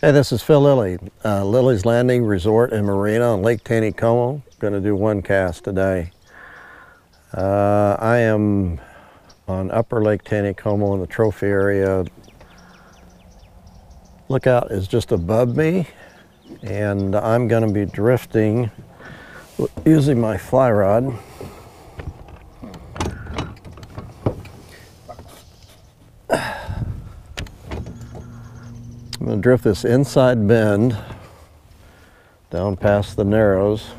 Hey, this is Phil Lilley, Lilley's Landing Resort and Marina on Lake Taneycomo. Going to do one cast today. I am on Upper Lake Taneycomo in the trophy area. Lookout is just above me, and I'm going to be drifting using my fly rod. I'm going to drift this inside bend down past the Narrows.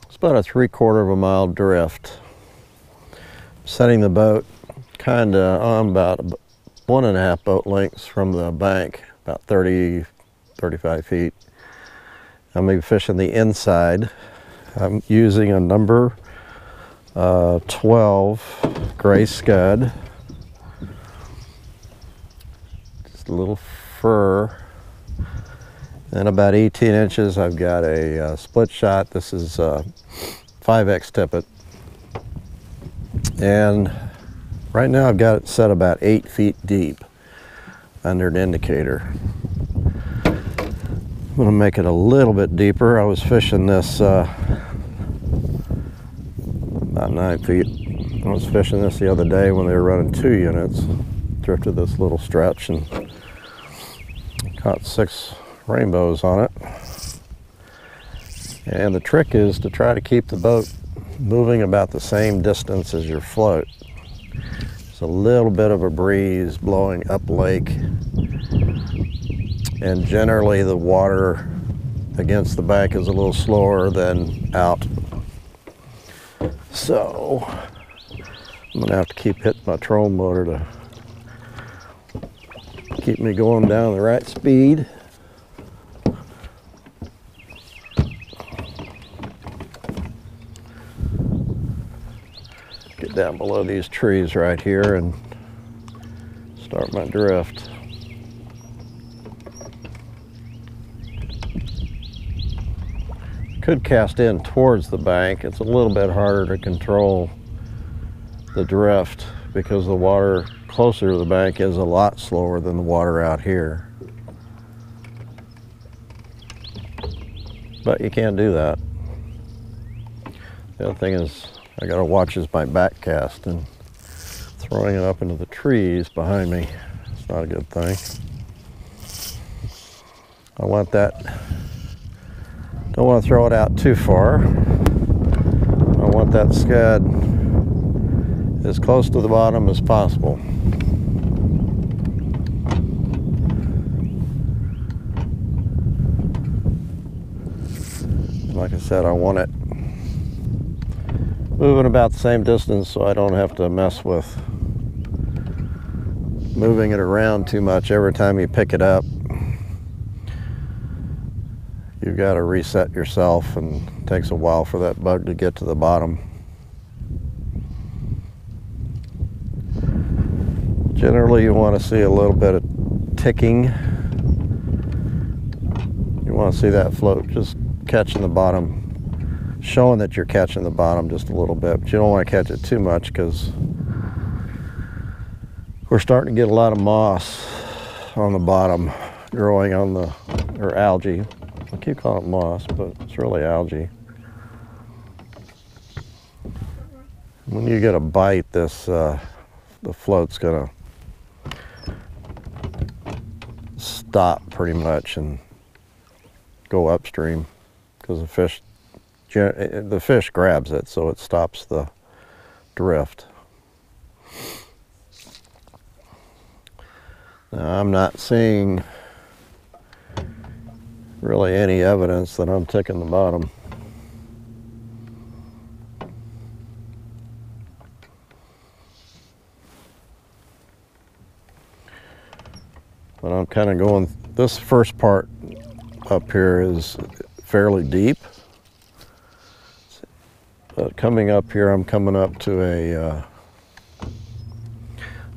It's about a 3/4 of a mile drift. Setting the boat kind of on about 1.5 boat lengths from the bank, about 35 feet. I'm going to be fishing the inside. I'm using a number 12 gray scud. A little fur, and about 18 inches. I've got a split shot. This is 5X tippet, and right now I've got it set about 8 feet deep under an indicator. I'm going to make it a little bit deeper. I was fishing this about 9 feet. I was fishing this the other day when they were running 2 units. Drifted this little stretch and caught 6 rainbows on it. And the trick is to try to keep the boat moving about the same distance as your float. It's a little bit of a breeze blowing up lake, and generally the water against the bank is a little slower than out. So I'm gonna have to keep hitting my trolling motor to keep me going down the right speed. Get down below these trees right here and start my drift. Could cast in towards the bank. It's a little bit harder to control the drift because the water closer to the bank is a lot slower than the water out here. But you can't do that. The other thing is I gotta watch as my back cast, and throwing it up into the trees behind me, it's not a good thing. I want that, don't want to throw it out too far. I want that scud as close to the bottom as possible. Like I said, I want it moving about the same distance so I don't have to mess with moving it around too much every time you pick it up. You've got to reset yourself, and it takes a while for that bug to get to the bottom. Generally, you want to see a little bit of ticking. You want to see that float just catching the bottom, showing that you're catching the bottom just a little bit, but you don't want to catch it too much because we're starting to get a lot of moss on the bottom growing on the, or algae. I keep calling it moss, but it's really algae. When you get a bite, this the float's gonna stop pretty much and go upstream because the fish grabs it, so it stops the drift. Now, I'm not seeing really any evidence that I'm ticking the bottom. But I'm kind of going, this first part up here is fairly deep. But coming up here, I'm coming up to a, I'm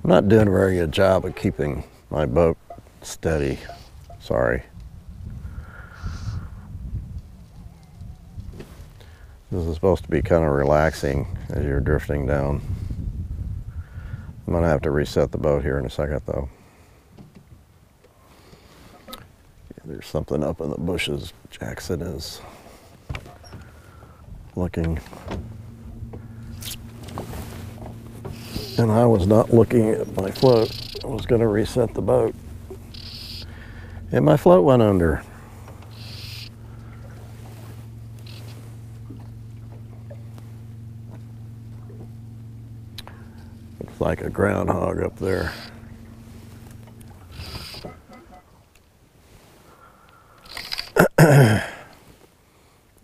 not doing a very good job of keeping my boat steady, sorry. This is supposed to be kind of relaxing as you're drifting down. I'm gonna have to reset the boat here in a second though. something up in the bushes. Jackson is looking. And I was not looking at my float. I was going to reset the boat. And my float went under. Looks like a groundhog up there.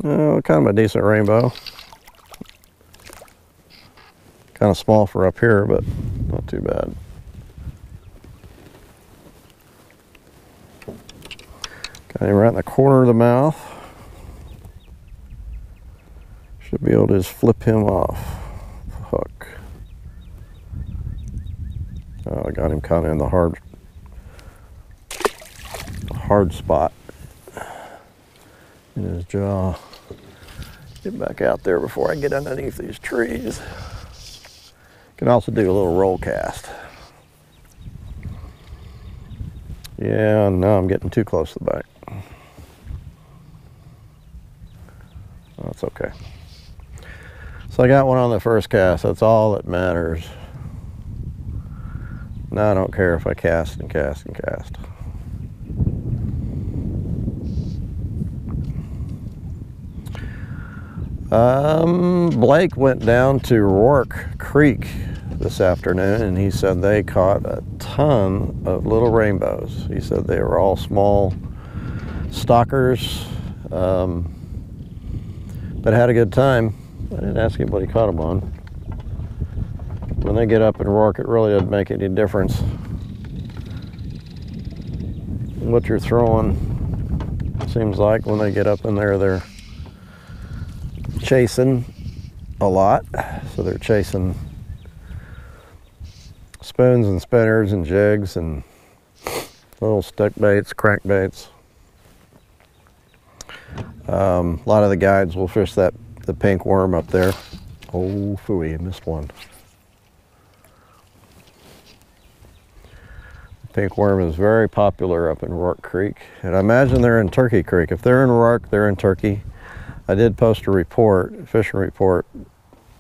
Oh, kind of a decent rainbow. Kind of small for up here, but not too bad. Got him right in the corner of the mouth. Should be able to just flip him off the hook. Oh, I got him kind of in the hard spot in his jaw. Get back out there before I get underneath these trees. Can also do a little roll cast. Yeah, no, I'm getting too close to the back. That's okay. So I got one on the first cast. That's all that matters. Now I don't care if I cast and cast and cast. Blake went down to Rourke Creek this afternoon, and he said they caught a ton of little rainbows. He said they were all small stockers, but had a good time. I didn't ask him what he caught them on. When they get up in Rourke, it really doesn't make any difference what you're throwing. Seems like when they get up in there, they're chasing a lot. So they're chasing spoons and spinners and jigs and little stick baits, crank baits. A lot of the guides will fish the pink worm up there. Oh, phooey, I missed one. Pink worm is very popular up in Rourke Creek, and I imagine they're in Turkey Creek. If they're in Rourke, they're in Turkey. I did post a fishing report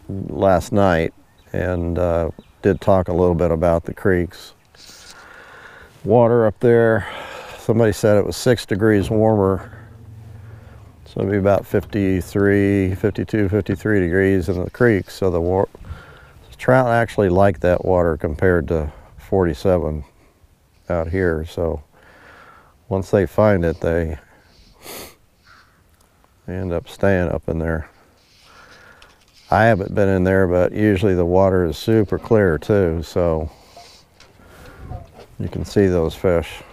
last night, and did talk a little bit about the creeks. Water up there, somebody said it was 6 degrees warmer. So it'd be about 52, 53 degrees in the creek. So the trout actually like that water compared to 47 out here. So once they find it, they end up staying up in there. I haven't been in there, but usually the water is super clear too, so you can see those fish.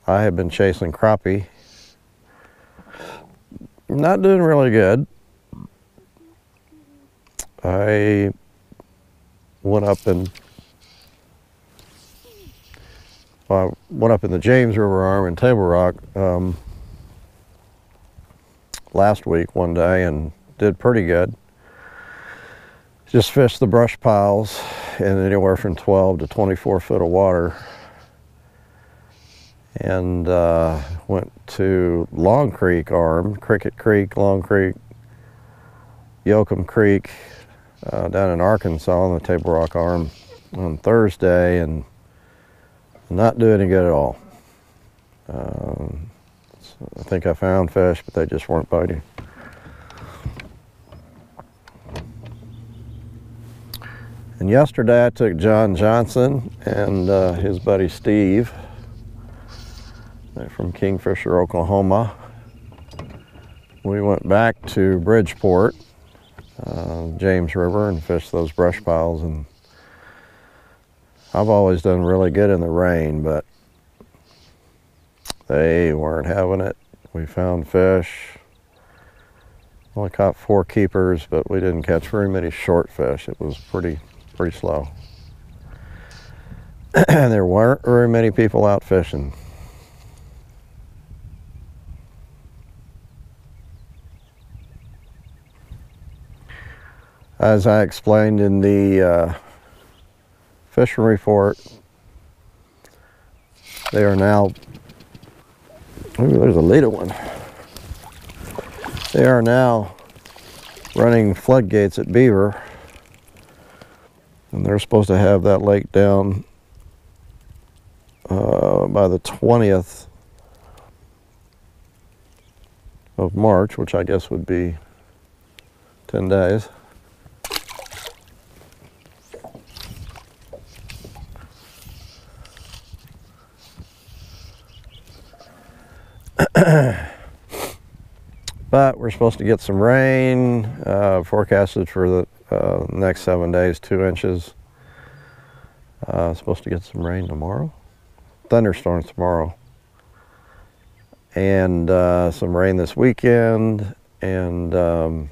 I have been chasing crappie. Not doing really good. I went up in the James River Arm in Table Rock last week one day and did pretty good. Just fished the brush piles in anywhere from 12 to 24 foot of water, and went to Long Creek Arm, Cricket Creek, Long Creek, Yoakum Creek, down in Arkansas on the Table Rock Arm on Thursday, and not doing any good at all. I think I found fish, but they just weren't biting. And yesterday I took John Johnson and his buddy Steve. They're from Kingfisher, Oklahoma. We went back to Bridgeport, James River, and fished those brush piles. And I've always done really good in the rain, but they weren't having it. We found fish. Only caught 4 keepers, but we didn't catch very many short fish. It was pretty slow. And there weren't very many people out fishing. As I explained in the fishing report. They are now, ooh, there's a later one. They are now running floodgates at Beaver, and they're supposed to have that lake down by the 20th of March, which I guess would be 10 days. But we're supposed to get some rain, forecasted for the next 7 days, 2 inches. Supposed to get some rain tomorrow. Thunderstorms tomorrow. And some rain this weekend, and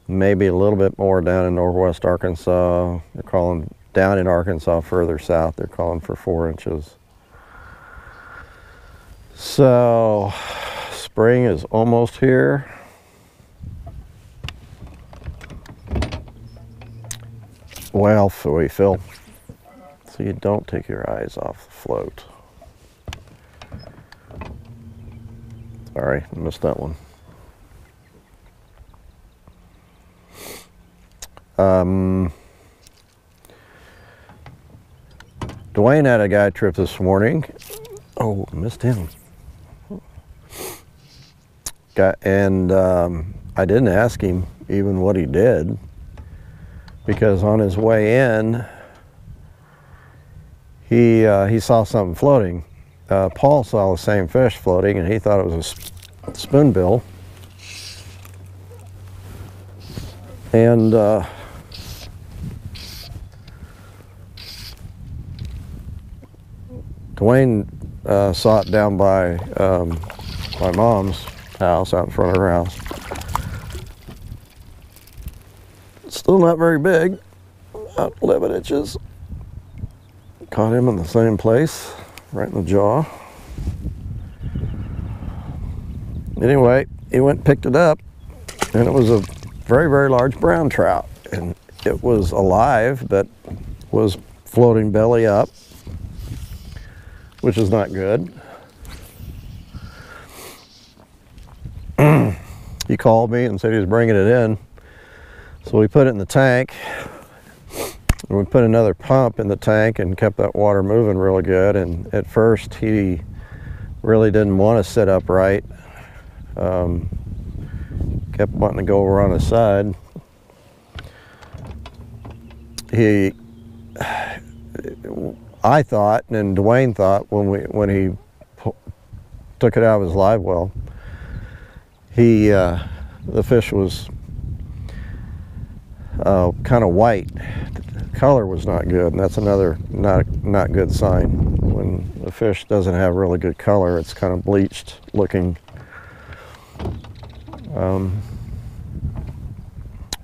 maybe a little bit more down in northwest Arkansas. They're calling, down in Arkansas further south, they're calling for 4 inches. So spring is almost here. Well, Phil, so you don't take your eyes off the float. Sorry, I missed that one. Dwayne had a guide trip this morning. Oh, missed him. And I didn't ask him even what he did, because on his way in, he saw something floating. Paul saw the same fish floating, and he thought it was a spoonbill. And Dwayne saw it down by my mom's house, out in front of her house. Still not very big, about 11 inches. Caught him in the same place, right in the jaw. Anyway, he went and picked it up, and it was a very, very large brown trout. And it was alive, but was floating belly up, which is not good. He called me and said he was bringing it in. So we put it in the tank. And we put another pump in the tank and kept that water moving really good. And at first he really didn't want to sit upright. Kept wanting to go over on his side. I thought, and Dwayne thought, when he took it out of his live well, the fish was kind of white. The color was not good, and that's another not good sign. When the fish doesn't have really good color, it's kind of bleached looking.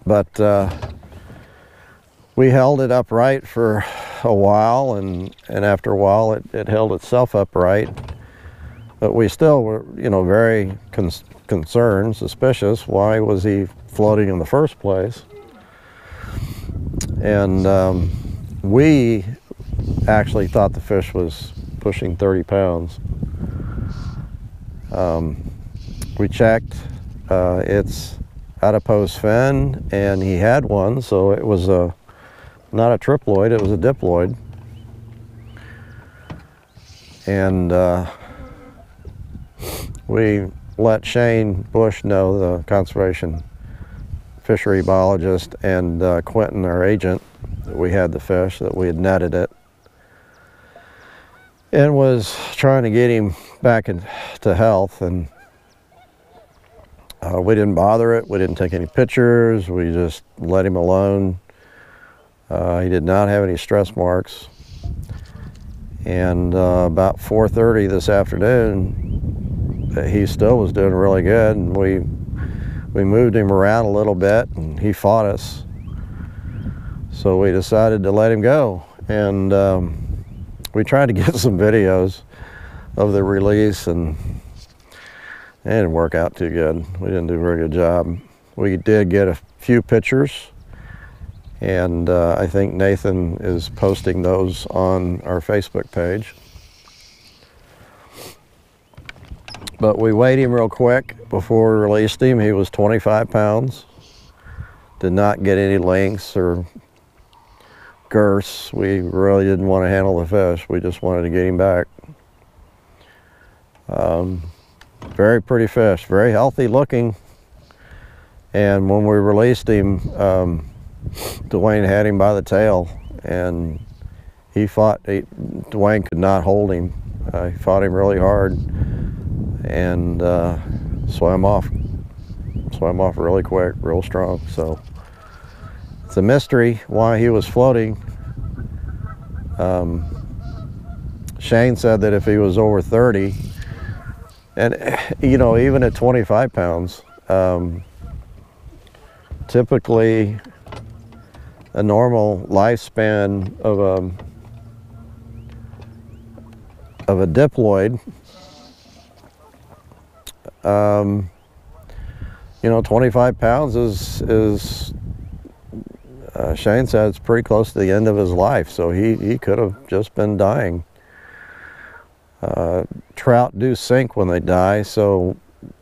But we held it upright for a while, and after a while it held itself upright. But we still were, you know, very concerned, suspicious. Why was he floating in the first place? And we actually thought the fish was pushing 30 pounds. We checked, it's adipose fin, and he had one, so it was not a triploid, it was a diploid. And we let Shane Bush know, the conservation fishery biologist, and Quentin, our agent, that we had the fish, that we had netted it, and was trying to get him back into health. And we didn't bother it, we didn't take any pictures, we just let him alone. He did not have any stress marks. And about 4:30 this afternoon, he still was doing really good, and we moved him around a little bit, and he fought us. So we decided to let him go, and we tried to get some videos of the release, and it didn't work out too good. We didn't do a very good job. We did get a few pictures, And I think Nathan is posting those on our Facebook page. But we weighed him real quick before we released him. He was 25 pounds. Did not get any lengths or girths. We really didn't want to handle the fish. We just wanted to get him back. Very pretty fish, very healthy looking. And when we released him, Dwayne had him by the tail, and Dwayne could not hold him. He fought him really hard, and swam off really quick, real strong. So it's a mystery why he was floating. Shane said that if he was over 30, and you know, even at 25 pounds, typically a normal lifespan of a diploid, you know, 25 pounds is Shane said it's pretty close to the end of his life, so he could have just been dying. Trout do sink when they die, so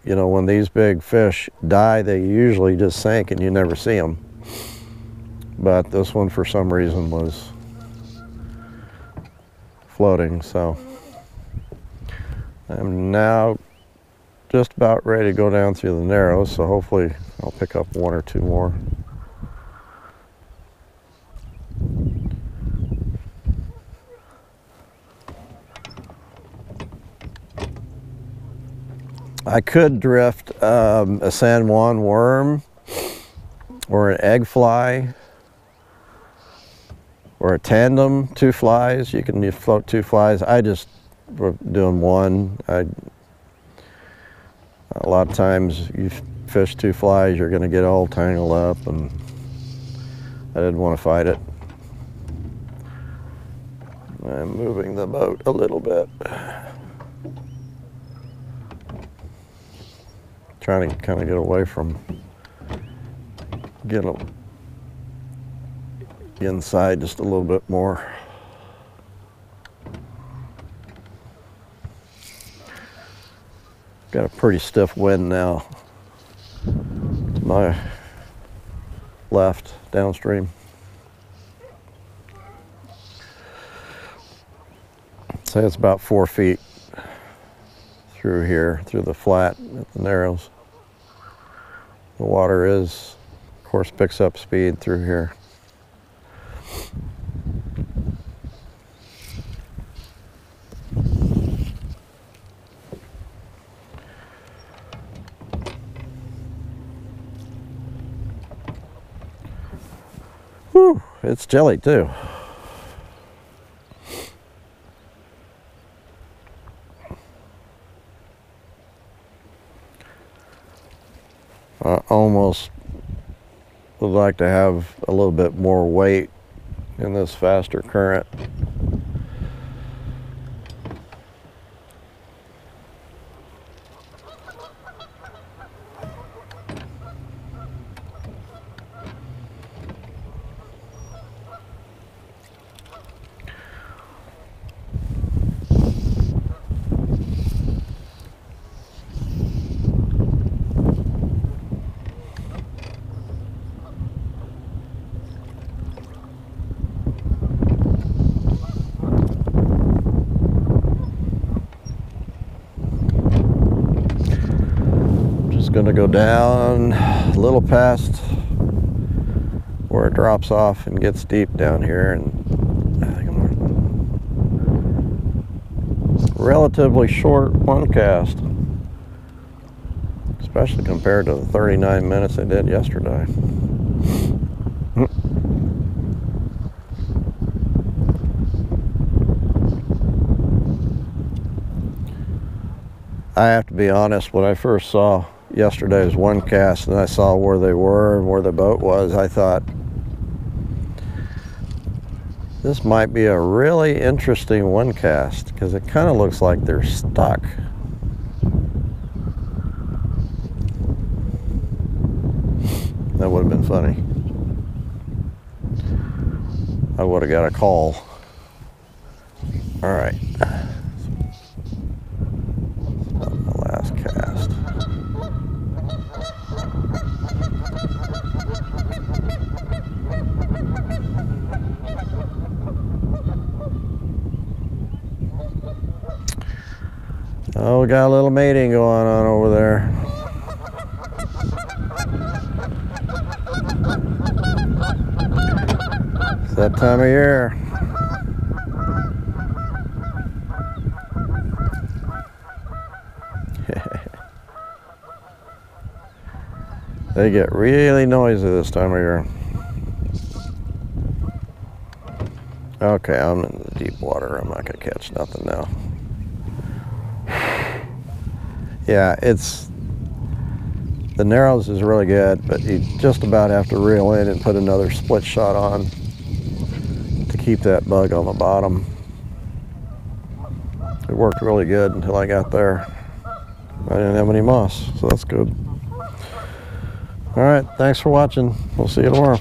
you know, when these big fish die, they usually just sink and you never see them. But this one, for some reason, was floating. So I'm now just about ready to go down through the Narrows, so hopefully I'll pick up one or two more. I could drift a San Juan worm or an egg fly or a tandem, 2 flies. You can float 2 flies. I just was doing one. A lot of times you fish 2 flies, you're going to get all tangled up, and I didn't want to fight it. I'm moving the boat a little bit. Trying to kind of get away from, get inside just a little bit more. Got a pretty stiff wind now to my left downstream. Say it's about 4 feet through here, through the flat at the Narrows. The water is, of course, picks up speed through here. Whew, it's chilly too. I almost would like to have a little bit more weight in this faster current. Going to go down a little past where it drops off and gets deep down here, and I think relatively short one cast, especially compared to the 39 minutes I did yesterday. I have to be honest, when I first saw yesterday's one cast and I saw where they were and where the boat was, I thought this might be a really interesting one cast, because it kind of looks like they're stuck. That would have been funny. I would have got a call. All right. The last cast. Oh, we got a little mating going on over there. It's that time of year. They get really noisy this time of year. Okay, I'm in the deep water. I'm not gonna catch nothing now. Yeah, the narrows is really good, but you just about have to reel in and put another split shot on to keep that bug on the bottom. It worked really good until I got there. I didn't have any moss, so that's good. All right, thanks for watching. We'll see you tomorrow.